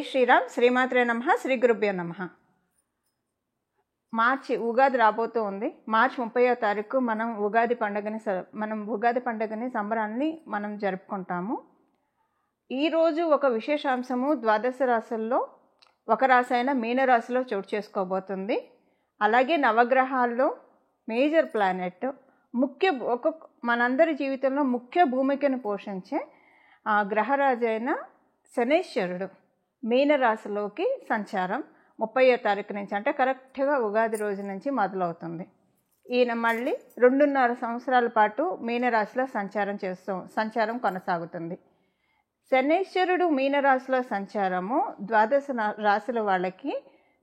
జై శ్రీరామ్. శ్రీమాత్రే నమః. శ్రీ గురుభ్యో నమః. మార్చి ఉగాది రాబోతూ ఉంది. మార్చి 30వ తారీఖు మనం ఉగాది పండుగని సంబరాన్ని మనం జరుపుకుంటాము. ఈరోజు ఒక విశేషాంశము ద్వాదశ రాశుల్లో ఒక రాశి అయిన మీనరాశిలో చోటు చేసుకోబోతుంది. అలాగే నవగ్రహాల్లో మేజర్ ప్లానెట్ మనందరి జీవితంలో ముఖ్య భూమికను పోషించే గ్రహరాజు అయిన శనైశ్వరుడు మీనరాశిలోకి సంచారం 30వ తారీఖు నుంచి, అంటే కరెక్ట్గా ఉగాది రోజు నుంచి మొదలవుతుంది. ఈయన మళ్ళీ 2.5 సంవత్సరాల పాటు మీనరాశిలో సంచారం కొనసాగుతుంది. శనైశ్వరుడు మీనరాశిలో సంచారము ద్వాదశ రాశుల వాళ్ళకి,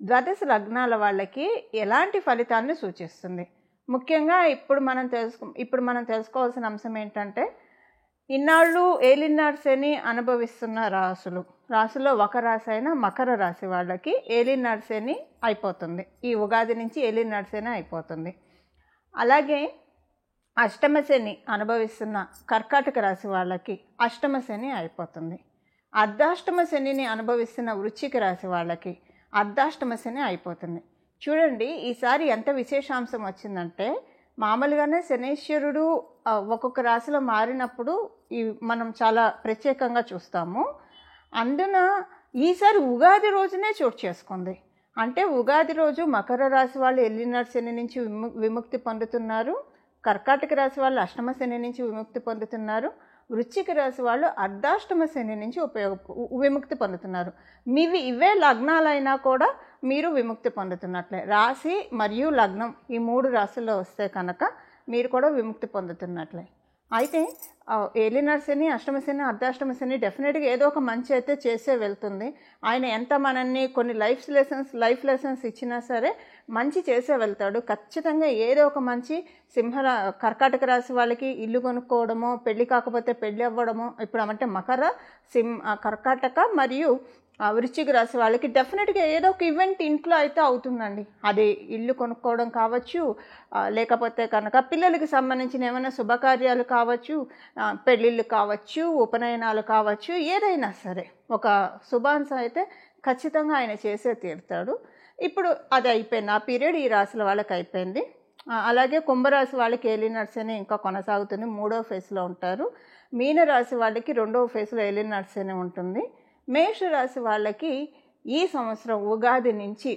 ద్వాదశ లగ్నాల వాళ్ళకి ఎలాంటి ఫలితాలను సూచిస్తుంది? ముఖ్యంగా ఇప్పుడు మనం తెలుసుకోవాల్సిన అంశం ఏంటంటే, ఇన్నాళ్ళు ఏలినాడు శని అనుభవిస్తున్న రాశుల్లో ఒక రాశి అయిన మకర రాశి వాళ్ళకి ఏలినాడు శని అయిపోతుంది. ఈ ఉగాది నుంచి ఏలినాడు శని అయిపోతుంది. అలాగే అష్టమ శని అనుభవిస్తున్న కర్కాటక రాశి వాళ్ళకి అష్టమ శని అయిపోతుంది. అర్ధాష్టమ శనిని అనుభవిస్తున్న వృశ్చిక రాశి వాళ్ళకి అర్ధాష్టమ శని అయిపోతుంది. చూడండి, ఈసారి ఎంత విశేషాంశం వచ్చిందంటే, మామూలుగానే శనైశ్వరుడు ఒక్కొక్క రాశిలో మారినప్పుడు మనం చాలా ప్రత్యేకంగా చూస్తాము. అందున ఈసారి ఉగాది రోజునే చోటు చేసుకుంది. అంటే ఉగాది రోజు మకర రాశి వాళ్ళు ఏలినాడు శని నుంచి విముక్తి పొందుతున్నారు, కర్కాటక రాశి వాళ్ళు అష్టమ శని నుంచి విముక్తి పొందుతున్నారు, వృశ్చిక రాశి వాళ్ళు అర్ధాష్టమ శని నుంచి విముక్తి పొందుతున్నారు. ఇవే లగ్నాలైనా కూడా మీరు విముక్తి పొందుతున్నట్లే. రాశి మరియు లగ్నం ఈ 3 రాశుల్లో వస్తే కనుక మీరు కూడా విముక్తి పొందుతున్నట్లే. అయితే ఏలినాడు శని, అష్టమ శని, అర్ధాష్టమ శని డెఫినెట్గా ఏదో ఒక మంచి అయితే చేసే వెళ్తుంది. ఆయన ఎంత మనల్ని కొన్ని లైఫ్ లెసన్స్ ఇచ్చినా సరే మంచి చేసే వెళ్తాడు. ఖచ్చితంగా ఏదో ఒక మంచి కర్కాటక రాశి వాళ్ళకి ఇల్లు కొనుక్కోవడమో, పెళ్ళి కాకపోతే పెళ్ళి అవ్వడమో, ఇప్పుడు అంటే కర్కాటక మరియు వృశ్చిక రాశి వాళ్ళకి డెఫినెట్గా ఏదో ఒక ఈవెంట్ ఇంట్లో అయితే అవుతుందండి. అది ఇల్లు కొనుక్కోవడం కావచ్చు, లేకపోతే కనుక పిల్లలకి సంబంధించిన ఏమైనా శుభకార్యాలు కావచ్చు, పెళ్ళిళ్ళు కావచ్చు, ఉపనయనాలు కావచ్చు, ఏదైనా సరే ఒక శుభాంశం అయితే ఖచ్చితంగా ఆయన చేసే తీరుతాడు. ఇప్పుడు అది అయిపోయింది, ఆ పీరియడ్ ఈ రాశుల వాళ్ళకి అయిపోయింది. అలాగే కుంభరాశి వాళ్ళకి ఏలినాడు శని ఇంకా కొనసాగుతుంది, 3వ ఫేజ్లో ఉంటారు. మీనరాశి వాళ్ళకి 2వ ఫేజ్లో ఏలినాడు శని ఉంటుంది. మేషరాశి వాళ్ళకి ఈ సంవత్సరం ఉగాది నుంచి,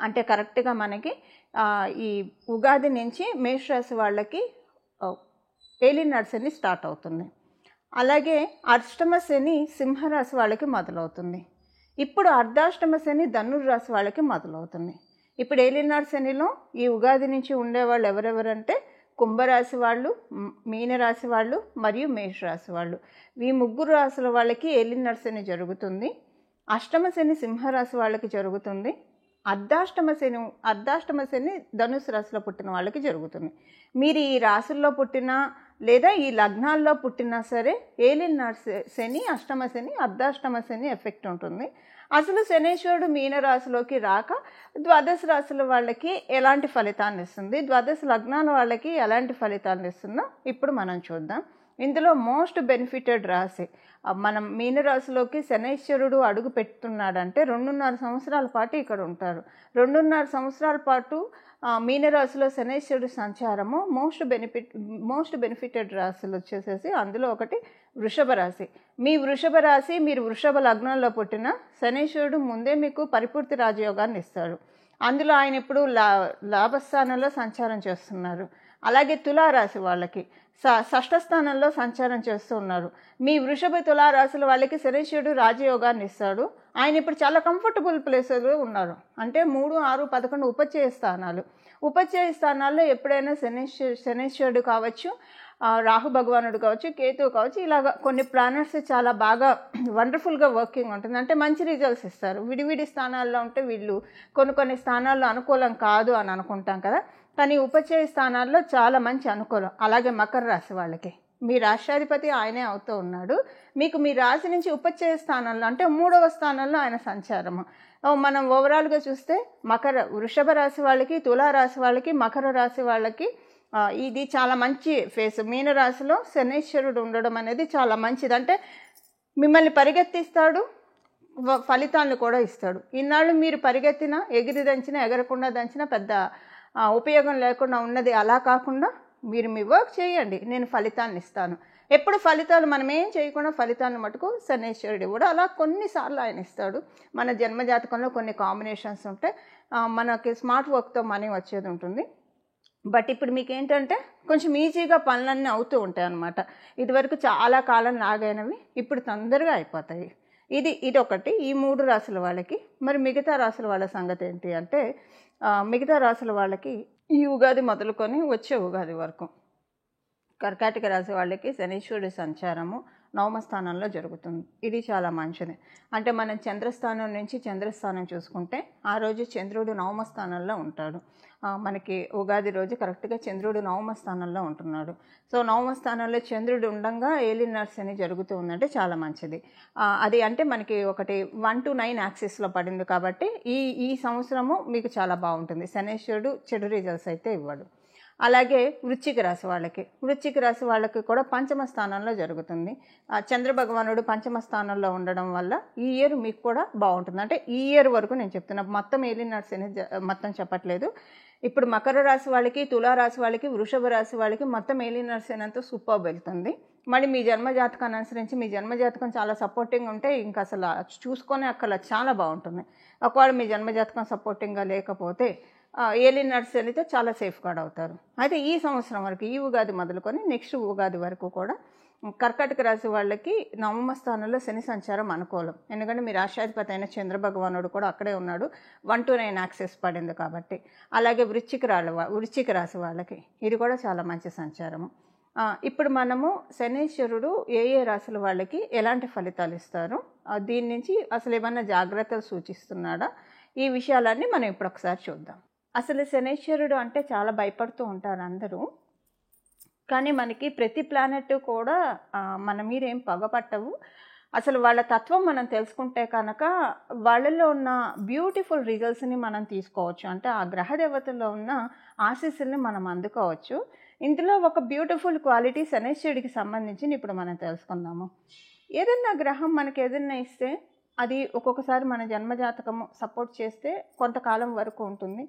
అంటే కరెక్ట్గా మనకి ఈ ఉగాది నుంచి మేషరాశి వాళ్ళకి ఏలినాడు శని స్టార్ట్ అవుతుంది. అలాగే అష్టమ శని సింహరాశి వాళ్ళకి మొదలవుతుంది. ఇప్పుడు అర్ధాష్టమ శని ధనుర్రాశి వాళ్ళకి మొదలవుతుంది. ఇప్పుడు ఏలినాడు శనిలో ఈ ఉగాది నుంచి ఉండేవాళ్ళు ఎవరెవరంటే కుంభరాశి వాళ్ళు, మీనరాశి వాళ్ళు మరియు మేషరాశి వాళ్ళు. ఈ 3 రాశుల వాళ్ళకి ఏలినాడు శని జరుగుతుంది. అష్టమ శని సింహరాశి వాళ్ళకి జరుగుతుంది. అర్ధాష్టమ శని ధనుసు రాశిలో పుట్టిన వాళ్ళకి జరుగుతుంది. మీరు ఈ రాశుల్లో పుట్టినా లేదా ఈ లగ్నాల్లో పుట్టినా సరే ఏలినాడు శని, అష్టమ శని, అర్ధాష్టమ శని ఎఫెక్ట్ ఉంటుంది. అసలు శనైశ్వరుడు మీనరాశిలోకి రాక ద్వాదశ రాశుల వాళ్ళకి ఎలాంటి ఫలితాన్ని ఇస్తుంది, ద్వాదశ లగ్నాల వాళ్ళకి ఎలాంటి ఫలితాన్ని ఇస్తుందో ఇప్పుడు మనం చూద్దాం. ఇందులో మోస్ట్ బెనిఫిటెడ్ రాశి మనం మీనరాశిలోకి శనైశ్వరుడు అడుగు పెడుతున్నాడంటే 2.5 సంవత్సరాల పాటు ఇక్కడ ఉంటారు. 2.5 సంవత్సరాల పాటు మీనరాశిలో శనైశ్వరుడు సంచారము మోస్ట్ బెనిఫిటెడ్ రాశులు వచ్చేసేసి అందులో ఒకటి వృషభ రాశి. మీరు వృషభ లగ్నంలో పుట్టిన శనైశ్వరుడు ముందే మీకు పరిపూర్తి రాజయోగాన్ని ఇస్తాడు. అందులో ఆయన ఇప్పుడు లాభస్థానంలో సంచారం చేస్తున్నారు. అలాగే తులారాశి వాళ్ళకి షష్ఠ స్థానంలో సంచారం చేస్తూ ఉన్నారు. మీ వృషభ తులారాశుల వాళ్ళకి శనైశ్వరుడు రాజయోగాన్ని ఇస్తాడు. ఆయన ఇప్పుడు చాలా కంఫర్టబుల్ ప్లేస్లో ఉన్నారు. అంటే 3, 6, 11 ఉపచయ స్థానాల్లో ఎప్పుడైనా శనైశ్వరుడు కావచ్చు, రాహు భగవానుడు కావచ్చు, కేతువు కావచ్చు, ఇలాగ కొన్ని ప్లానెట్స్ చాలా బాగా వండర్ఫుల్గా వర్కింగ్ ఉంటుంది. అంటే మంచి రిజల్ట్స్ ఇస్తారు. విడివిడి స్థానాల్లో ఉంటే వీళ్ళు కొన్ని స్థానాల్లో అనుకూలం కాదు అని అనుకుంటాం కదా, కానీ ఉపచయ స్థానాల్లో చాలా మంచి అనుకూలం. అలాగే మకర రాశి వాళ్ళకి మీ రాష్ట్రాధిపతి ఆయనే అవుతూ ఉన్నాడు. మీకు మీ రాశి నుంచి ఉపచయ స్థానంలో అంటే 3వ స్థానంలో ఆయన సంచారము. మనం ఓవరాల్గా చూస్తే వృషభ రాశి వాళ్ళకి, తులారాశి వాళ్ళకి, మకర రాశి వాళ్ళకి ఇది చాలా మంచి ఫేస్. మీనరాశిలో శనైశ్వరుడు ఉండడం అనేది చాలా మంచిది. అంటే మిమ్మల్ని పరిగెత్తిస్తాడు, ఫలితాలను కూడా ఇస్తాడు. ఇన్నాళ్ళు మీరు పరిగెత్తినా, ఎగిరి దంచినా, ఎగరకుండా దంచినా పెద్ద ఉపయోగం లేకుండా ఉన్నది అలా కాకుండా మీరు మీ వర్క్ చేయండి, నేను ఫలితాన్ని ఇస్తాను. ఎప్పుడు ఫలితాలు మనం ఏం చేయకుండా ఫలితాలను మటుకు శనేశ్వరుడు కూడా అలా కొన్నిసార్లు ఆయన ఇస్తాడు. మన జన్మజాతకంలో కొన్ని కాంబినేషన్స్ ఉంటాయి. మనకి స్మార్ట్ వర్క్తో మనీ వచ్చేది ఉంటుంది. బట్ ఇప్పుడు మీకు ఏంటంటే కొంచెం ఈజీగా పనులన్నీ అవుతూ ఉంటాయి అన్నమాట. ఇదివరకు చాలా కాలం లాగైనవి ఇప్పుడు తొందరగా అయిపోతాయి. ఇది ఒకటి ఈ 3 రాసుల వాళ్ళకి. మరి మిగతా రాసుల వాళ్ళ సంగతి ఏంటి అంటే, మిగతా రాసుల వాళ్ళకి ఈ ఉగాది మొదలుకొని వచ్చే ఉగాది వరకు కర్కాటక రాశి వాళ్ళకి శనీశ్వరుడి సంచారము నవమ స్థానంలో జరుగుతుంది. ఇది చాలా మంచిది. అంటే మనం చంద్రస్థానం నుంచి చంద్రస్థానం చూసుకుంటే ఆ రోజు చంద్రుడు నవమ స్థానంలో ఉంటాడు. మనకి ఉగాది రోజు కరెక్ట్గా చంద్రుడు నవమ స్థానంలో ఉంటున్నాడు. సో నవమ స్థానంలో చంద్రుడు ఉండగా ఏలినాటి శని జరుగుతూ ఉందంటే చాలా మంచిది. అది అంటే మనకి ఒకటి 1 to 9 యాక్సిస్లో పడింది కాబట్టి ఈ సంవత్సరము మీకు చాలా బాగుంటుంది. శనేశ్వరుడు చెడు రిజల్ట్స్ అయితే ఇవ్వడు. అలాగే వృశ్చిక రాశి వాళ్ళకి కూడా పంచమ స్థానంలో జరుగుతుంది. చంద్ర భగవానుడు పంచమ స్థానంలో ఉండడం వల్ల ఈ ఇయర్ మీకు కూడా బాగుంటుంది. అంటే ఈ ఇయర్ వరకు నేను చెప్తున్నా, మొత్తం ఏలినాటి శని మొత్తం చెప్పట్లేదు. ఇప్పుడు మకర రాశి వాళ్ళకి, తులారాశి వాళ్ళకి, వృషభ రాశి వాళ్ళకి మొత్తం ఏలినాటి శని అంతా సూపర్ వెళ్తుంది. మళ్ళీ మీ జన్మజాతకాన్ని అనుసరించి మీ జన్మజాతకం చాలా సపోర్టింగ్ ఉంటే ఇంకా అసలు చూసుకొని అక్కడ చాలా బాగుంటుంది. ఒకవేళ మీ జన్మజాతకం సపోర్టింగ్గా లేకపోతే ఏలినాటి శనితో చాలా సేఫ్ గార్డ్ అవుతారు. అయితే ఈ సంవత్సరం వరకు ఈ ఉగాది మొదలుకొని నెక్స్ట్ ఉగాది వరకు కూడా కర్కాటక రాశి వాళ్ళకి నవమ స్థానంలో శని సంచారం అనుకూలం. ఎందుకంటే మీ రాష్ట్రాధిపతి అయిన చంద్రభగవానుడు కూడా అక్కడే ఉన్నాడు. 1 to 9 యాక్సెస్ పడింది కాబట్టి. అలాగే వృశ్చిక రాశి వాళ్ళకి ఇది కూడా చాలా మంచి సంచారము. ఇప్పుడు మనము శనీశ్వరుడు ఏ రాశుల వాళ్ళకి ఎలాంటి ఫలితాలు ఇస్తారు, దీని నుంచి అసలు ఏమన్నా జాగ్రత్తలు సూచిస్తున్నాడా, ఈ విషయాలన్నీ మనం ఇప్పుడు ఒకసారి చూద్దాం. అసలు శనీశ్వరుడు అంటే చాలా భయపడుతూ ఉంటారు అందరూ. కానీ మనకి ప్రతి ప్లానెట్ కూడా మన మీద ఏం పగపట్టవు. అసలు వాళ్ళ తత్వం మనం తెలుసుకుంటే కనుక వాళ్ళలో ఉన్న బ్యూటిఫుల్ రిజల్ట్స్ని మనం తీసుకోవచ్చు. అంటే ఆ గ్రహ దేవతల్లో ఉన్న ఆశీస్సుల్ని మనం అందుకోవచ్చు. ఇందులో ఒక బ్యూటిఫుల్ క్వాలిటీ శనీశ్వరుడికి సంబంధించి ఇప్పుడు మనం తెలుసుకుందాము. ఏదైనా గ్రహం మనకి ఏదైనా ఇస్తే అది ఒక్కొక్కసారి మన జన్మజాతకము సపోర్ట్ చేస్తే కొంతకాలం వరకు ఉంటుంది,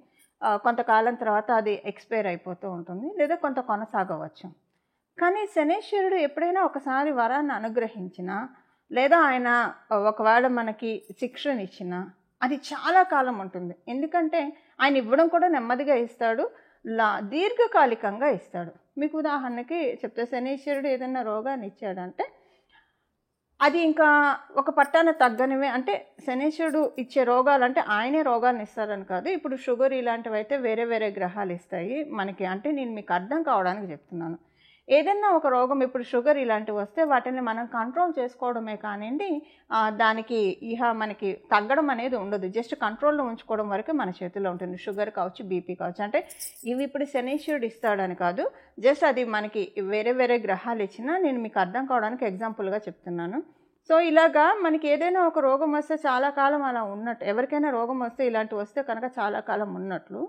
కొంతకాలం తర్వాత అది ఎక్స్పైర్ అయిపోతూ ఉంటుంది, లేదా కొంత కొనసాగవచ్చు. కానీ శనీశ్వరుడు ఎప్పుడైనా ఒకసారి వరాన్ని అనుగ్రహించినా, లేదా ఆయన ఒకవేళ మనకి శిక్షణ అది చాలా కాలం ఉంటుంది. ఎందుకంటే ఆయన ఇవ్వడం కూడా నెమ్మదిగా ఇస్తాడు, దీర్ఘకాలికంగా ఇస్తాడు. మీకు ఉదాహరణకి చెప్తే శనీశ్వరుడు ఏదైనా రోగాన్ని ఇచ్చాడంటే అది ఇంకా ఒక పట్టాన తగ్గనివే. అంటే శనీశ్వరుడు ఇచ్చే రోగాలు అంటే ఆయనే రోగాన్ని ఇస్తారని కాదు. ఇప్పుడు షుగర్ ఇలాంటివి అయితే వేరే వేరే గ్రహాలు ఇస్తాయి మనకి. అంటే నేను మీకు అర్థం కావడానికి చెప్తున్నాను. ఏదైనా ఒక రోగం, ఇప్పుడు షుగర్ ఇలాంటివి వస్తే వాటిని మనం కంట్రోల్ చేసుకోవడమే కానివ్వండి, దానికి మనకి తగ్గడం అనేది ఉండదు. జస్ట్ కంట్రోల్లో ఉంచుకోవడం వరకే మన చేతిలో ఉంటుంది. షుగర్ కావచ్చు, బీపీ కావచ్చు. అంటే ఇవి ఇప్పుడు శనీశ్వరుడు ఇస్తాడని కాదు, జస్ట్ అది మనకి వేరే వేరే గ్రహాలు ఇచ్చినా నేను మీకు అర్థం కావడానికి ఎగ్జాంపుల్గా చెప్తున్నాను. సో ఇలాగా మనకి ఏదైనా ఒక రోగం వస్తే చాలా కాలం అలా ఉన్నట్టు, ఎవరికైనా రోగం వస్తే ఇలాంటివి వస్తే కనుక చాలా కాలం ఉన్నట్లు,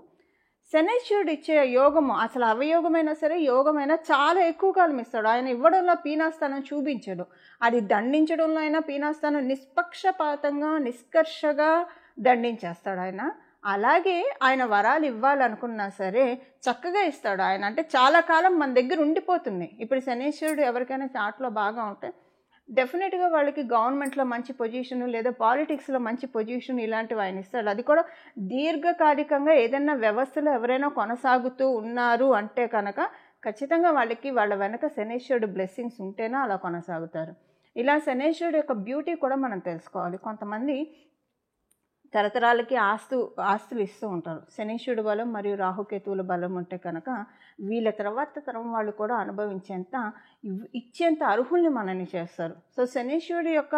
శనీశ్వరుడు ఇచ్చే యోగము అసలు అవయోగమైనా సరే యోగమైనా చాలా ఎక్కువ కాలం ఇస్తాడు. ఆయన ఇవ్వడంలో పీనాస్థానం చూపించడు, అది దండించడంలో అయినా పీనాస్థానం నిష్పక్షపాతంగా నిష్కర్షగా దండించేస్తాడు ఆయన. అలాగే ఆయన వరాలు ఇవ్వాలనుకున్నా సరే చక్కగా ఇస్తాడు ఆయన. అంటే చాలా కాలం మన దగ్గర ఉండిపోతుంది. ఇప్పుడు శనీశ్వరుడు ఎవరికైనా చాట్లో బాగా ఉంటే డెఫినెట్గా వాళ్ళకి గవర్నమెంట్లో మంచి పొజిషన్, లేదా పాలిటిక్స్లో మంచి పొజిషన్ ఇలాంటివి ఆయన ఇస్తాడు. అది కూడా దీర్ఘకాలికంగా ఏదైనా వ్యవస్థలో ఎవరైనా కొనసాగుతూ ఉన్నారు అంటే కనుక ఖచ్చితంగా వాళ్ళకి వాళ్ళ వెనక శనీశ్వరుడు బ్లెస్సింగ్స్ ఉంటేనే అలా కొనసాగుతారు. ఇలా శనీశ్వరుడు యొక్క బ్యూటీ కూడా మనం తెలుసుకోవాలి. కొంతమంది తరతరాలకి ఆస్తులు ఇస్తూ ఉంటారు. శనీశ్వరుడు బలం మరియు రాహుకేతువుల బలం ఉంటే కనుక వీళ్ళ తర్వాత తరం వాళ్ళు కూడా అనుభవించేంత ఇచ్చేంత అర్హుల్ని మనల్ని చేస్తారు. సో శనీశ్వరుడు యొక్క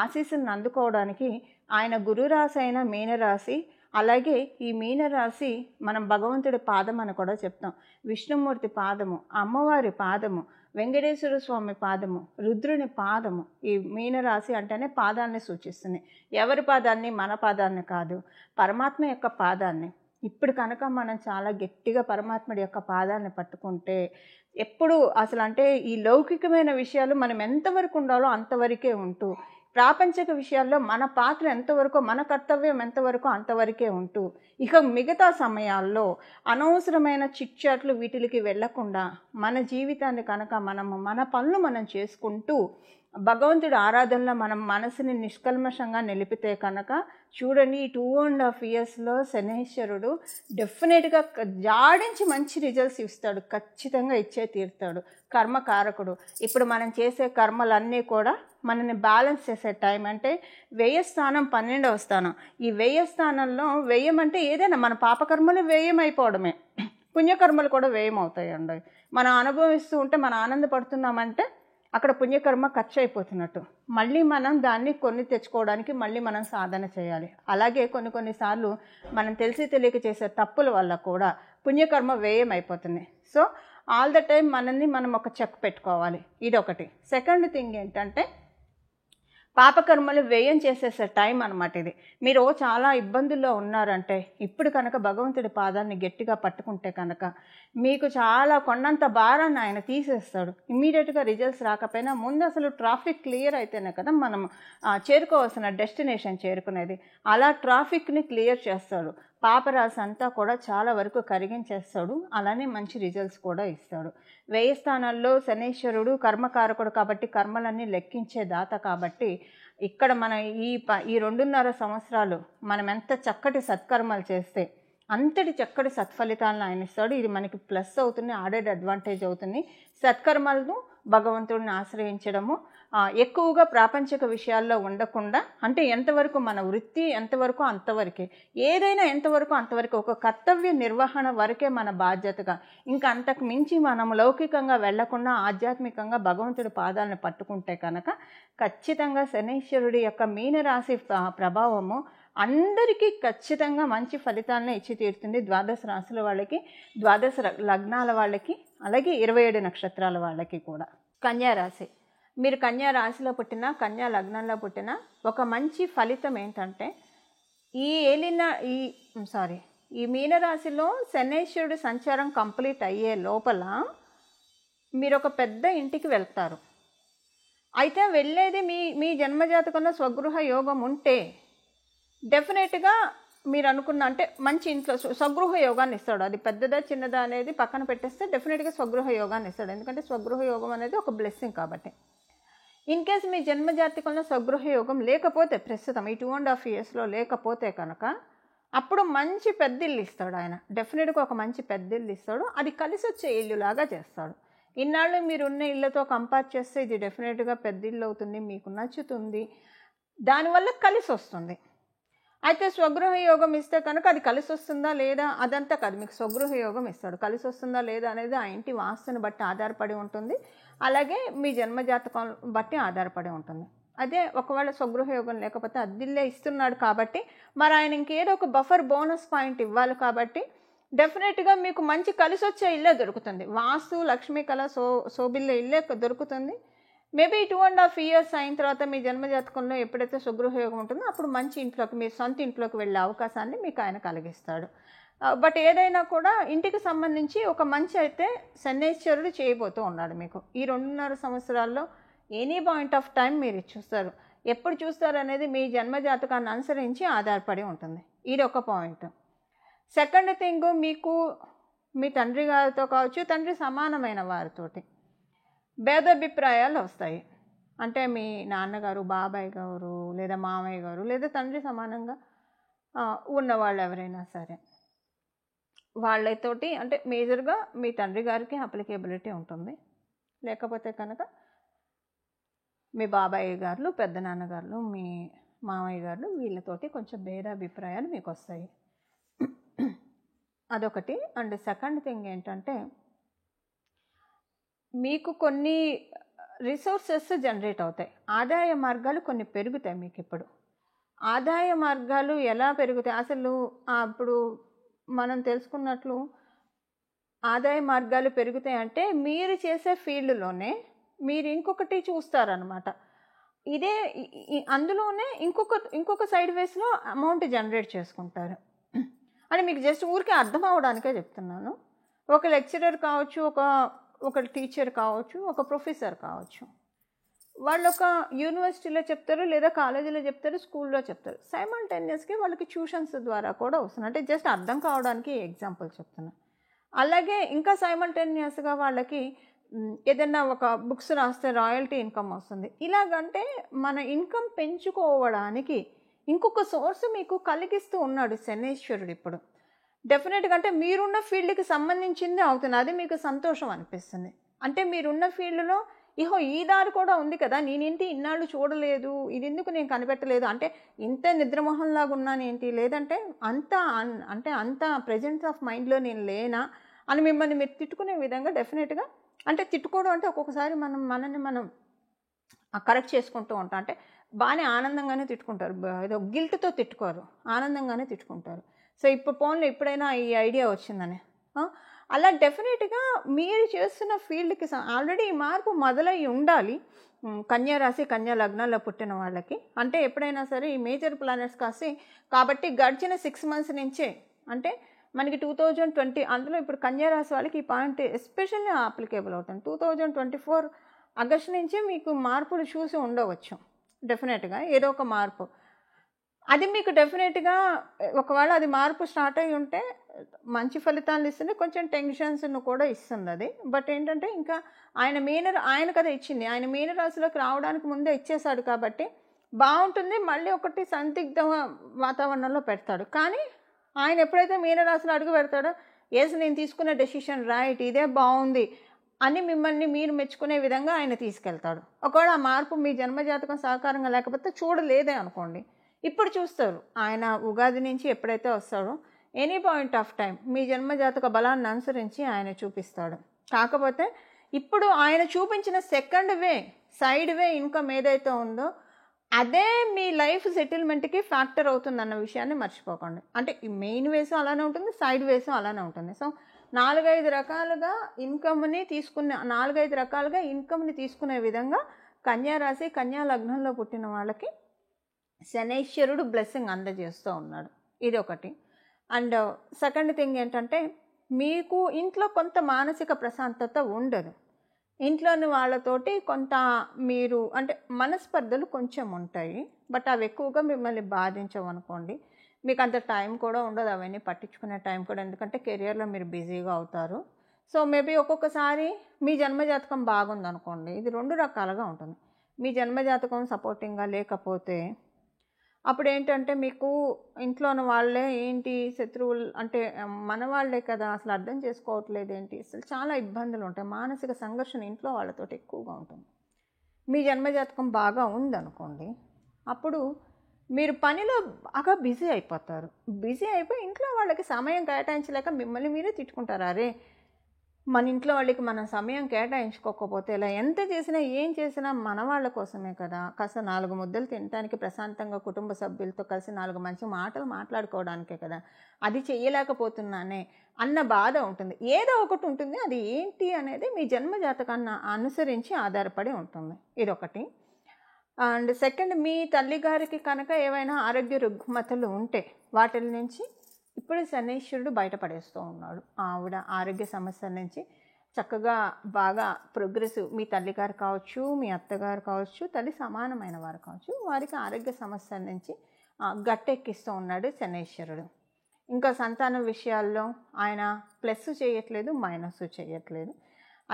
ఆశీస్సులను అందుకోవడానికి ఆయన గురురాశి అయిన మీనరాశి, అలాగే ఈ మీనరాశి మనం భగవంతుడి పాదం అని కూడా చెప్తాం. విష్ణుమూర్తి పాదము, అమ్మవారి పాదము, వెంకటేశ్వర స్వామి పాదము, రుద్రుని పాదము. ఈ మీనరాశి అంటేనే పాదాన్ని సూచిస్తుంది. ఎవరి పాదాన్ని? మన పాదాన్ని కాదు, పరమాత్మ యొక్క పాదాన్ని. ఇప్పుడు కనుక మనం చాలా గట్టిగా పరమాత్ముడి యొక్క పాదాన్ని పట్టుకుంటే ఎప్పుడు అసలు అంటే ఈ లౌకికమైన విషయాలు మనం ఎంతవరకు ఉండాలో అంతవరకే ఉంటూ ప్రాపంచిక విషయాల్లో మన పాత్ర ఎంతవరకు, మన కర్తవ్యం ఎంతవరకు అంతవరకే ఉంటూ, ఇక మిగతా సమయాల్లో అనవసరమైన చిట్చాట్లు వీటికి వెళ్లకుండా మన జీవితాన్ని కనుక మన పనులు మనం చేసుకుంటూ భగవంతుడి ఆరాధనలో మనం మనసుని నిష్కల్మషంగా నిలిపితే కనుక చూడండి, ఈ 2.5 yearsలో శనేశ్వరుడు డెఫినెట్గా జాడించి మంచి రిజల్ట్స్ ఇస్తాడు, ఖచ్చితంగా ఇచ్చే తీరుతాడు. కర్మకారకుడు. ఇప్పుడు మనం చేసే కర్మలన్నీ కూడా మనని బ్యాలెన్స్ చేసే టైం. అంటే వ్యయ స్థానం 12వ స్థానం. ఈ వ్యయ స్థానంలో వ్యయం అంటే ఏదైనా మన పాపకర్మలు వ్యయం అయిపోవడమే, పుణ్యకర్మలు కూడా వ్యయం అవుతాయండి. మనం అనుభవిస్తూ ఉంటే మనం ఆనందపడుతున్నామంటే అక్కడ పుణ్యకర్మ ఖర్చు అయిపోతున్నట్టు. మళ్ళీ మనం దాన్ని తెచ్చుకోవడానికి మళ్ళీ మనం సాధన చేయాలి. అలాగే కొన్నిసార్లు మనం తెలిసి తెలియక చేసే తప్పుల వల్ల కూడా పుణ్యకర్మ వ్యయం అయిపోతుంది. సో ఆల్ ద టైం మనం ఒక చెక్ పెట్టుకోవాలి. ఇదొకటి. సెకండ్ థింగ్ ఏంటంటే పాపకర్మలు వ్యయం చేసేసే టైం అనమాట ఇది. మీరు చాలా ఇబ్బందుల్లో ఉన్నారంటే ఇప్పుడు కనుక భగవంతుడి పాదాన్ని గట్టిగా పట్టుకుంటే కనుక మీకు చాలా కొండంత భారాన్ని ఆయన తీసేస్తాడు. ఇమ్మీడియట్గా రిజల్ట్స్ రాకపోయినా ముందు అసలు ట్రాఫిక్ క్లియర్ అయితేనే కదా మనం చేరుకోవాల్సిన డెస్టినేషన్ చేరుకునేది. అలా ట్రాఫిక్ని క్లియర్ చేస్తాడు. పాపరాశి అంతా కూడా చాలా వరకు కరిగించేస్తాడు. అలానే మంచి రిజల్ట్స్ కూడా ఇస్తాడు. వ్యయ స్థానాల్లో శనేశ్వరుడు కర్మకారకుడు కాబట్టి కర్మలన్నీ లెక్కించే దాత కాబట్టి ఇక్కడ మనం ఈ 2.5 సంవత్సరాలు మనం ఎంత చక్కటి సత్కర్మలు చేస్తే అంతటి చక్కటి సత్ఫలితాలను ఆయన ఇస్తాడు. ఇది మనకి ప్లస్ అవుతుంది, ఆడెడ్ అడ్వాంటేజ్ అవుతుంది. సత్కర్మలను భగవంతుడిని ఆశ్రయించడము, ఎక్కువగా ప్రాపంచిక విషయాల్లో ఉండకుండా, అంటే ఎంతవరకు మన వృత్తి ఎంతవరకు అంతవరకే, ఏదైనా ఎంతవరకు అంతవరకు, ఒక కర్తవ్య నిర్వహణ వరకే మన బాధ్యతగా, ఇంకా అంతకు మించి మనం లౌకికంగా వెళ్లకుండా ఆధ్యాత్మికంగా భగవంతుడి పాదాలను పట్టుకుంటే కనుక ఖచ్చితంగా శనీశ్వరుడి యొక్క మీనరాశి ప్రభావము అందరికీ ఖచ్చితంగా మంచి ఫలితాలను ఇచ్చి తీరుతుంది. 12 రాశుల వాళ్ళకి, 12 లగ్నాల వాళ్ళకి, అలాగే 27 నక్షత్రాల వాళ్ళకి కూడా. కన్యారాశి. మీరు కన్యా రాశిలో పుట్టినా కన్యా లగ్నంలో పుట్టినా ఒక మంచి ఫలితం ఏంటంటే ఈ మీనరాశిలో శనేశ్వరుడు సంచారం కంప్లీట్ అయ్యే లోపల మీరు ఒక పెద్ద ఇంటికి వెళ్తారు. అయితే వెళ్ళేది మీ జన్మజాతకంలో స్వగృహ యోగం ఉంటే డెఫినెట్గా మీరు అనుకున్న అంటే మంచి ఇంట్లో స్వగృహ యోగాన్ని ఇస్తాడు. అది పెద్దదా చిన్నదా అనేది పక్కన పెట్టేస్తే డెఫినెట్గా స్వగృహ యోగాన్ని ఇస్తాడు. ఎందుకంటే స్వగృహ యోగం అనేది ఒక బ్లెస్సింగ్ కాబట్టి. ఇన్ కేసు మీ జన్మజాతకంలో స్వగృహ యోగం లేకపోతే, ప్రస్తుతం ఈ 2.5 yearsలో లేకపోతే కనుక అప్పుడు మంచి పెద్దిల్లు ఇస్తాడు ఆయన. డెఫినెట్గా ఒక మంచి పెద్దిల్లు ఇస్తాడు. అది కలిసి వచ్చే ఇల్లులాగా చేస్తాడు. ఇన్నాళ్ళు మీరు ఉన్న ఇళ్ళతో కంపేర్ చేస్తే ఇది డెఫినెట్గా పెద్దిల్లు అవుతుంది, మీకు నచ్చుతుంది, దానివల్ల కలిసి వస్తుంది. అయితే స్వగృహ యోగం ఇస్తే కనుక అది కలిసి వస్తుందా లేదా అదంతా కాదు, మీకు స్వగృహ యోగం ఇస్తాడు. కలిసి వస్తుందా లేదా అనేది ఆ ఇంటి వాస్తుని బట్టి ఆధారపడి ఉంటుంది, అలాగే మీ జన్మజాతకం బట్టి ఆధారపడి ఉంటుంది. అదే ఒకవేళ స్వగృహ యోగం లేకపోతే అద్దిల్లే ఇస్తున్నాడు కాబట్టి మరి ఆయన ఇంకేదో ఒక బఫర్ బోనస్ పాయింట్ ఇవ్వాలి కాబట్టి డెఫినెట్గా మీకు మంచి కలిసి వచ్చే ఇల్లే దొరుకుతుంది. వాస్తు లక్ష్మీ కళ శోభిల్లే ఇల్లే దొరుకుతుంది. మేబీ 2.5 years అయిన తర్వాత మీ జన్మజాతకంలో ఎప్పుడైతే స్వగృహ యోగం ఉంటుందో అప్పుడు మంచి ఇంట్లోకి, మీ సొంత ఇంట్లోకి వెళ్ళే అవకాశాన్ని మీకు ఆయన కలిగిస్తాడు. బట్ ఏదైనా కూడా ఇంటికి సంబంధించి ఒక మంచి అయితే శనైశ్వరుడు చేయబోతూ ఉన్నాడు మీకు. ఈ 2.5 సంవత్సరాల్లో ఎనీ పాయింట్ ఆఫ్ టైం మీరు చూస్తారు. ఎప్పుడు చూస్తారు అనేది మీ జన్మజాతకాన్ని అనుసరించి ఆధారపడి ఉంటుంది. ఇది ఒక పాయింట్. సెకండ్ థింగ్, మీకు మీ తండ్రి గారితో కావచ్చు, తండ్రి సమానమైన వారితోటి భేదాభిప్రాయాలు వస్తాయి. అంటే మీ నాన్నగారు, బాబాయ్ గారు, లేదా మామయ్య గారు, లేదా తండ్రి సమానంగా ఉన్నవాళ్ళు ఎవరైనా సరే వాళ్ళతోటి, అంటే మేజర్గా మీ తండ్రి గారికి అప్లికేబిలిటీ ఉంటుంది. లేకపోతే కనుక మీ బాబాయ్ గారు, పెద్ద నాన్నగారు, మీ మామయ్య గారు, వీళ్ళతోటి కొంచెం భేదాభిప్రాయాలు మీకు వస్తాయి. అదొకటి. అండ్ సెకండ్ థింగ్ ఏంటంటే మీకు కొన్ని రిసోర్సెస్ జనరేట్ అవుతాయి, ఆదాయ మార్గాలు కొన్ని పెరుగుతాయి. మీకు ఇప్పుడు ఆదాయ మార్గాలు ఎలా పెరుగుతాయి అసలు అప్పుడు మనం తెలుసుకున్నట్లు ఆదాయ మార్గాలు పెరుగుతాయి అంటే మీరు చేసే ఫీల్డ్లోనే మీరు ఇంకొకటి చూస్తారనమాట. ఇదే అందులోనే ఇంకొక సైడ్ వేస్లో అమౌంట్ జనరేట్ చేసుకుంటారు. అని మీకు జస్ట్ ఊరికే అర్థం అవడానికే చెప్తున్నాను. ఒక లెక్చరర్ కావచ్చు, ఒక టీచర్ కావచ్చు, ఒక ప్రొఫెసర్ కావచ్చు, వాళ్ళు ఒక యూనివర్సిటీలో చెప్తారు, లేదా కాలేజీలో చెప్తారు, స్కూల్లో చెప్తారు. సైమల్టేనియస్గా వాళ్ళకి ట్యూషన్స్ ద్వారా కూడా వస్తుంది. అంటే జస్ట్ అర్థం కావడానికి ఎగ్జాంపుల్ చెప్తున్నా. అలాగే ఇంకా సైమల్టేనియస్గా వాళ్ళకి ఏదైనా ఒక బుక్స్ రాస్తే రాయల్టీ ఇన్కమ్ వస్తుంది. ఇలాగంటే మన ఇన్కమ్ పెంచుకోవడానికి ఇంకొక సోర్స్ మీకు కలిగిస్తూ ఉన్నాడు శనీశ్వరుడు ఇప్పుడు. డెఫినెట్గా అంటే మీరున్న ఫీల్డ్కి సంబంధించింది అవుతుంది, అది మీకు సంతోషం అనిపిస్తుంది. అంటే మీరున్న ఫీల్డ్లో ఇహో ఈ దారి కూడా ఉంది కదా, నేనేంటి ఇన్నాళ్ళు చూడలేదు, ఇది ఎందుకు నేను కనిపెట్టలేదు, అంటే ఇంత నిద్రమోహంలాగా ఉన్నానేంటి, లేదంటే అంత ప్రెజెన్స్ ఆఫ్ మైండ్లో నేను లేనా అని మిమ్మల్ని మీరు తిట్టుకునే విధంగా డెఫినెట్గా, అంటే తిట్టుకోవడం అంటే ఒక్కొక్కసారి మనల్ని మనం కరెక్ట్ చేసుకుంటూ ఉంటాం. అంటే బాగానే ఆనందంగానే తిట్టుకుంటారు, ఏదో గిల్ట్తో తిట్టుకోరు, ఆనందంగానే తిట్టుకుంటారు. సో ఇప్పుడు ఫోన్లో ఎప్పుడైనా ఈ ఐడియా వచ్చిందని అలా డెఫినెట్గా మీరు చేస్తున్న ఫీల్డ్కి ఆల్రెడీ ఈ మార్పు మొదలై ఉండాలి. కన్యా రాశి కన్యా లగ్నాల్లో పుట్టిన వాళ్ళకి అంటే ఎప్పుడైనా సరే ఈ మేజర్ ప్లానెట్స్ కాబట్టి గడిచిన 6 months నుంచే అంటే మనకి 2020 అందులో ఇప్పుడు కన్యా రాశి వాళ్ళకి ఈ పాయింట్ ఎస్పెషల్లీ అప్లికేబుల్ అవుతుంది. 2024 ఆగస్టు నుంచే మీకు మార్పులు చూసి ఉండవచ్చు. డెఫినెట్గా ఏదో ఒక మార్పు అది మీకు డెఫినెట్గా ఒకవేళ అది మార్పు స్టార్ట్ అయ్యి ఉంటే మంచి ఫలితాలు ఇస్తుంది, కొంచెం టెన్షన్స్ను కూడా ఇస్తుంది అది. బట్ ఏంటంటే ఇంకా ఆయన కదా ఇచ్చింది, ఆయన మీనరాశిలోకి రావడానికి ముందే ఇచ్చేశాడు కాబట్టి బాగుంటుంది. మళ్ళీ ఒకటి సందిగ్ధ వాతావరణంలో పెడతాడు. కానీ ఆయన ఎప్పుడైతే మీనరాశిలో అడుగు పెడతాడో నేను తీసుకున్న డెసిషన్ రైట్, ఇదే బాగుంది అని మిమ్మల్ని మీరు మెచ్చుకునే విధంగా ఆయన తీసుకెళ్తాడు. ఒకవేళ ఆ మార్పు మీ జన్మజాతకం సహకారంగా లేకపోతే చూడలేదే అనుకోండి, ఇప్పుడు చూస్తారు. ఆయన ఉగాది నుంచి ఎప్పుడైతే వస్తాడో ఎనీ పాయింట్ ఆఫ్ టైం మీ జన్మజాతక బలాన్ని అనుసరించి ఆయన చూపిస్తాడు. కాకపోతే ఇప్పుడు ఆయన చూపించిన సెకండ్ వే, సైడ్ వే ఇన్కమ్ ఏదైతే ఉందో అదే మీ లైఫ్ సెటిల్మెంట్కి ఫ్యాక్టర్ అవుతుందన్న విషయాన్ని మర్చిపోకండి. అంటే ఈ మెయిన్ వేస్ అలానే ఉంటుంది, సైడ్ వేస్ అలానే ఉంటుంది. సో 4-5 రకాలుగా ఇన్కమ్ని తీసుకునే విధంగా కన్యా రాశి కన్యా లగ్నంలో పుట్టిన వాళ్ళకి శనైశ్వరుడు బ్లెస్సింగ్ అందజేస్తూ ఉన్నాడు. ఇది ఒకటి. అండ్ సెకండ్ థింగ్ ఏంటంటే మీకు ఇంట్లో కొంత మానసిక ప్రశాంతత ఉండదు. ఇంట్లోని వాళ్ళతోటి కొంత మీరు అంటే మనస్పర్ధలు కొంచెం ఉంటాయి, బట్ అవి ఎక్కువగా మిమ్మల్ని బాధించవు అనుకోండి. మీకు అంత టైం కూడా ఉండదు అవన్నీ పట్టించుకునే టైం కూడా, ఎందుకంటే కెరియర్లో మీరు బిజీగా అవుతారు. సో మేబీ ఒక్కొక్కసారి మీ జన్మజాతకం బాగుందనుకోండి, ఇది 2 రకాలుగా ఉంటుంది. మీ జన్మజాతకం సపోర్టింగ్గా లేకపోతే అప్పుడు ఏంటంటే మీకు ఇంట్లోని వాళ్ళే ఏంటి శత్రువులు, అంటే మన వాళ్ళే కదా, అసలు అర్థం చేసుకోవట్లేదు ఏంటి, అసలు చాలా ఇబ్బందులు ఉంటాయి, మానసిక సంఘర్షణ ఇంట్లో వాళ్ళతో ఎక్కువగా ఉంటుంది. మీ జన్మజాతకం బాగా ఉందనుకోండి, అప్పుడు మీరు పనిలో బాగా బిజీ అయిపోతారు. బిజీ అయిపోయి ఇంట్లో వాళ్ళకి సమయం కేటాయించలేక మిమ్మల్ని మీరే తిట్టుకుంటారు. అరే మన ఇంట్లో వాళ్ళకి మనం సమయం కేటాయించుకోకపోతే ఇలా, ఎంత చేసినా ఏం చేసినా మన వాళ్ళ కోసమే కదా, కాస్త 4 ముద్దలు తినడానికి ప్రశాంతంగా కుటుంబ సభ్యులతో కలిసి 4 మంచి మాటలు మాట్లాడుకోవడానికే కదా, అది చెయ్యలేకపోతున్నానే అన్న బాధ ఉంటుంది. ఏదో ఒకటి ఉంటుంది, అది ఏంటి అనేది మీ జన్మజాతకాన్ని అనుసరించి ఆధారపడి ఉంటుంది. ఇదొకటి. అండ్ సెకండ్, మీ తల్లిగారికి కనుక ఏవైనా ఆరోగ్య రుగ్మతలు ఉంటే వాటి నుంచి ఇప్పుడు శనైశ్వరుడు బయటపడేస్తూ ఉన్నాడు. ఆవిడ ఆరోగ్య సమస్యల నుంచి చక్కగా బాగా ప్రోగ్రెసివ్, మీ తల్లిగారు కావచ్చు, మీ అత్తగారు కావచ్చు, తల్లి సమానమైన వారు కావచ్చు, వారికి ఆరోగ్య సమస్యల నుంచి గట్టెక్కిస్తూ ఉన్నాడు శనైశ్వరుడు. ఇంకా సంతానం విషయాల్లో ఆయన ప్లస్ చేయట్లేదు, మైనస్ చేయట్లేదు.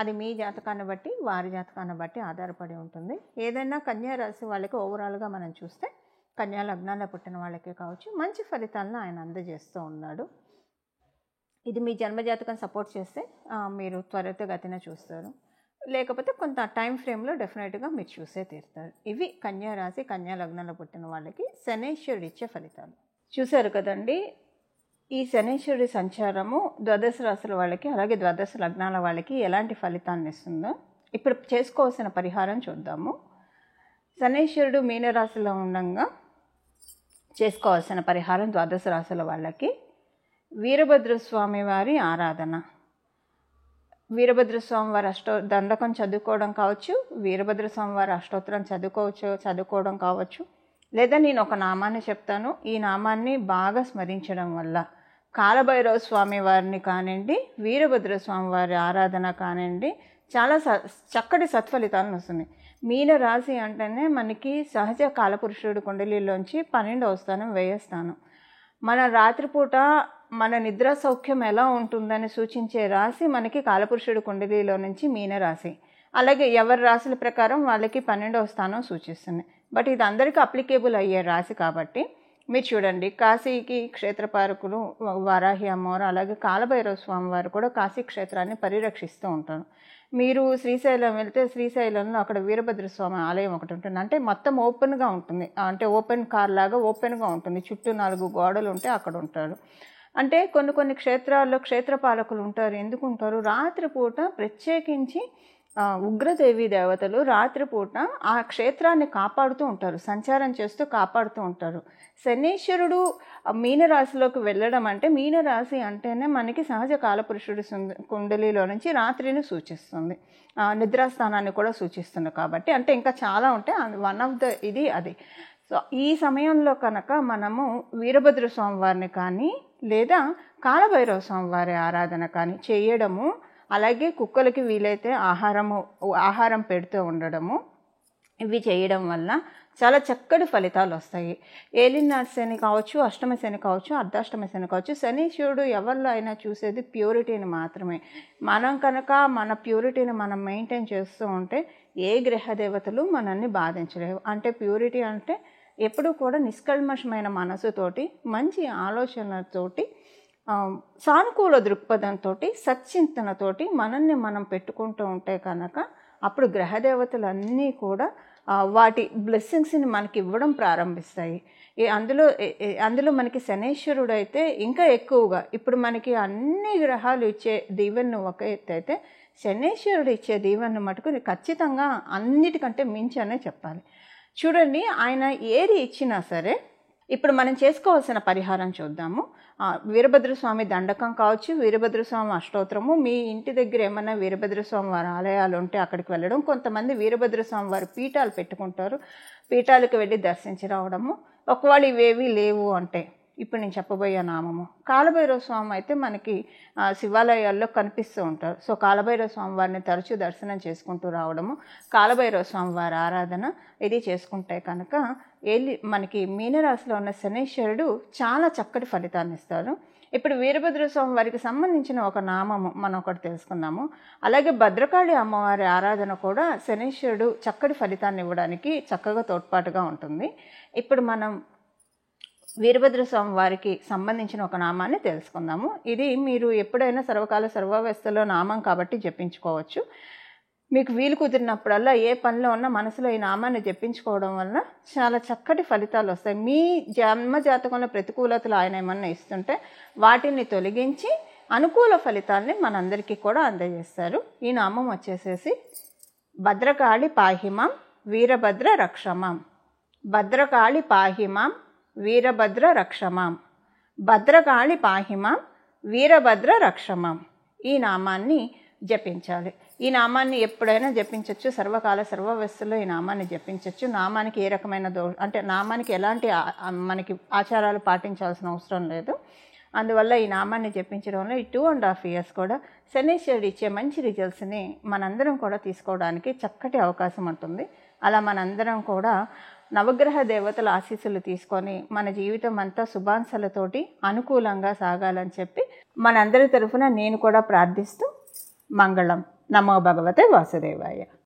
అది మీ జాతకాన్ని బట్టి వారి జాతకాన్ని బట్టి ఆధారపడి ఉంటుంది. ఏదైనా కన్యా రాశి వాళ్ళకి ఓవరాల్గా మనం చూస్తే కన్యా లగ్నాల్లో పుట్టిన వాళ్ళకే కావచ్చు మంచి ఫలితాలను ఆయన అందజేస్తూ ఉన్నాడు. ఇది మీ జన్మజాతకం సపోర్ట్ చేస్తే మీరు త్వరితగతిన చూస్తారు, లేకపోతే కొంత టైం ఫ్రేమ్లో డెఫినెట్గా మీరు చూసే తీరుతారు. ఇవి కన్యా రాశి కన్యా లగ్నంలో పుట్టిన వాళ్ళకి శనైశ్వరుడు ఇచ్చే ఫలితాలు. చూశారు కదండి, ఈ శనైశ్వరుడి సంచారము ద్వాదశ రాశుల వాళ్ళకి అలాగే ద్వాదశ లగ్నాల వాళ్ళకి ఎలాంటి ఫలితాన్ని ఇస్తుందో ఇప్పుడు చేసుకోవాల్సిన పరిహారం చూద్దాము. శనైశ్వరుడు మీనరాశిలో ఉండగా చేసుకోవాల్సిన పరిహారం ద్వాదశ రాశుల వాళ్ళకి వీరభద్రస్వామి వారి ఆరాధన. వీరభద్రస్వామి వారి దండకం చదువుకోవడం కావచ్చు, వీరభద్రస్వామి వారి అష్టోత్తరం చదువుకోవడం కావచ్చు, లేదా నేను ఒక నామాన్ని చెప్తాను, ఈ నామాన్ని బాగా స్మరించడం వల్ల కాలభైరవ స్వామి వారిని కానివ్వండి, వీరభద్రస్వామి వారి ఆరాధన కానివ్వండి, చాలా చక్కటి సత్ఫలితాలను వస్తుంది. మీన రాశి అంటేనే మనకి సహజ కాలపురుషుడు కుండలిలోంచి 12వ స్థానం, వ్యయ స్థానం. మన రాత్రిపూట మన నిద్ర సౌఖ్యం ఎలా ఉంటుందని సూచించే రాశి మనకి కాలపురుషుడు కుండలిలో నుంచి మీనరాశి. అలాగే ఎవరి రాశుల ప్రకారం వాళ్ళకి 12వ స్థానం సూచిస్తుంది. బట్ ఇది అందరికీ అప్లికేబుల్ అయ్యే రాశి కాబట్టి మీరు చూడండి, కాశీకి క్షేత్రపాలకులు వారాహి అమ్మవారు, అలాగే కాలభైరవ స్వామి వారు కూడా కాశీ క్షేత్రాన్ని పరిరక్షిస్తూ ఉంటారు. మీరు శ్రీశైలం వెళ్తే శ్రీశైలంలో అక్కడ వీరభద్రస్వామి ఆలయం ఒకటి ఉంటుంది. అంటే మొత్తం ఓపెన్గా ఉంటుంది, అంటే ఓపెన్ కార్ లాగా ఓపెన్గా ఉంటుంది. చుట్టూ 4 గోడలు ఉంటే అక్కడ ఉంటారు. అంటే కొన్ని క్షేత్రాల్లో క్షేత్రపాలకులు ఉంటారు. ఎందుకు ఉంటారు? రాత్రిపూట ప్రత్యేకించి ఉగ్రదేవి దేవతలు రాత్రిపూట ఆ క్షేత్రాన్ని కాపాడుతూ ఉంటారు, సంచారం చేస్తూ కాపాడుతూ ఉంటారు. శనీశ్వరుడు మీనరాశిలోకి వెళ్ళడం అంటే, మీనరాశి అంటేనే మనకి సహజ కాలపురుషుడు కుండలిలో నుంచి రాత్రిని సూచిస్తుంది, నిద్రాస్థానాన్ని కూడా సూచిస్తుంది. కాబట్టి అంటే ఇంకా చాలా ఉంటాయి, వన్ ఆఫ్ ద ఇది అది. సో ఈ సమయంలో కనుక మనము వీరభద్ర స్వామి వారిని కానీ లేదా కాలభైరవ స్వామి వారి ఆరాధన కానీ చేయడము, అలాగే కుక్కలకి వీలైతే ఆహారం పెడుతూ ఉండడము, ఇవి చేయడం వల్ల చాలా చక్కటి ఫలితాలు వస్తాయి. ఏలినాటి శని కావచ్చు, అష్టమ శని కావచ్చు, అర్ధాష్టమ శని కావచ్చు. శనీశ్వరుడు ఎవరిలో అయినా చూసేది ప్యూరిటీని మాత్రమే. మనం కనుక మన ప్యూరిటీని మనం మెయింటైన్ చేస్తూ ఉంటే ఏ గ్రహ దేవతలు మనల్ని బాధించలేవు. అంటే ప్యూరిటీ అంటే ఎప్పుడూ కూడా నిష్కల్మషమైన మనసుతోటి, మంచి ఆలోచనలతోటి, సానుకూల దృక్పథంతో, సచ్చింతనతోటి మనల్ని మనం పెట్టుకుంటూ ఉంటే కనుక అప్పుడు గ్రహదేవతలన్నీ కూడా వాటి బ్లెస్సింగ్స్ని మనకి ఇవ్వడం ప్రారంభిస్తాయి. అందులో మనకి శనీశ్వరుడు అయితే ఇంకా ఎక్కువగా, ఇప్పుడు మనకి అన్ని గ్రహాలు ఇచ్చే దీవెనను ఒక ఎత్తు అయితే, శనీశ్వరుడు ఇచ్చే దీవెనను మటుకు ఖచ్చితంగా అన్నిటికంటే మించి అనే చెప్పాలి. చూడండి, ఆయన ఏది ఇచ్చినా సరే, ఇప్పుడు మనం చేసుకోవాల్సిన పరిహారం చూద్దాము. వీరభద్రస్వామి దండకం కావచ్చు, వీరభద్రస్వామి అష్టోత్తరము, మీ ఇంటి దగ్గర ఏమైనా వీరభద్రస్వామి వారి ఆలయాలు ఉంటే అక్కడికి వెళ్ళడం. కొంతమంది వీరభద్రస్వామి వారి పీఠాలు పెట్టుకుంటారు, పీఠాలకు వెళ్ళి దర్శించి రావడము. ఒకవేళ ఇవేవి లేవు అంటే ఇప్పుడు నేను చెప్పబోయే నామము. కాలభైరవ స్వామి అయితే మనకి శివాలయాల్లో కనిపిస్తూ ఉంటారు. సో కాలభైరవ స్వామి వారిని తరచూ దర్శనం చేసుకుంటూ రావడము, కాలభైరవ స్వామి వారి ఆరాధన ఇది చేసుకుంటే కనుక మనకి మీనరాశిలో ఉన్న శనీశ్వరుడు చాలా చక్కటి ఫలితాన్ని ఇస్తారు. ఇప్పుడు వీరభద్ర స్వామి వారికి సంబంధించిన ఒక నామము మనం ఒకటి తెలుసుకుందాము. అలాగే భద్రకాళి అమ్మవారి ఆరాధన కూడా శనీశ్వరుడు చక్కటి ఫలితాన్ని ఇవ్వడానికి చక్కగా తోడ్పాటుగా ఉంటుంది. ఇప్పుడు మనం వీరభద్ర స్వామి వారికి సంబంధించిన ఒక నామాన్ని తెలుసుకుందాము. ఇది మీరు ఎప్పుడైనా సర్వకాల సర్వావస్థలో నామం కాబట్టి జపించుకోవచ్చు. మీకు వీలు కుదిరినప్పుడల్లా ఏ పనిలో ఉన్నా మనసులో ఈ నామాన్ని జపించుకోవడం వలన చాలా చక్కటి ఫలితాలు వస్తాయి. మీ జన్మ జాతకంలో ప్రతికూలతలు ఆయన ఏమన్నా ఇస్తుంటే వాటిని తొలగించి అనుకూల ఫలితాలని మనందరికీ కూడా అందజేస్తారు. ఈ నామం వచ్చేసేసి భద్రకాళి పాహిమాం వీరభద్ర రక్షమాం. భద్రకాళి పాహిమాం వీరభద్ర రక్షమాం. భద్రకాళి పాహిమాం వీరభద్ర రక్షమాం. ఈ నామాన్ని జపించాలి. ఈ నామాన్ని ఎప్పుడైనా జపించవచ్చు, సర్వకాల సర్వవస్థలో ఈ నామాన్ని జపించవచ్చు. నామానికి ఏ రకమైన అంటే నామానికి ఎలాంటి మనకి ఆచారాలు పాటించాల్సిన అవసరం లేదు. అందువల్ల ఈ నామాన్ని జపించడం వల్ల ఈ 2.5 years కూడా శనీశ్వరుడు ఇచ్చే మంచి రిజల్ట్స్ని మనందరం కూడా తీసుకోవడానికి చక్కటి అవకాశం ఉంటుంది. అలా మనందరం కూడా నవగ్రహ దేవతల ఆశీస్సులు తీసుకొని మన జీవితం అంతా శుభాంశాలతోటి అనుకూలంగా సాగాలని చెప్పి మనందరి తరఫున నేను కూడా ప్రార్థిస్తూ మంగళం. నమో భగవతే వాసుదేవాయ.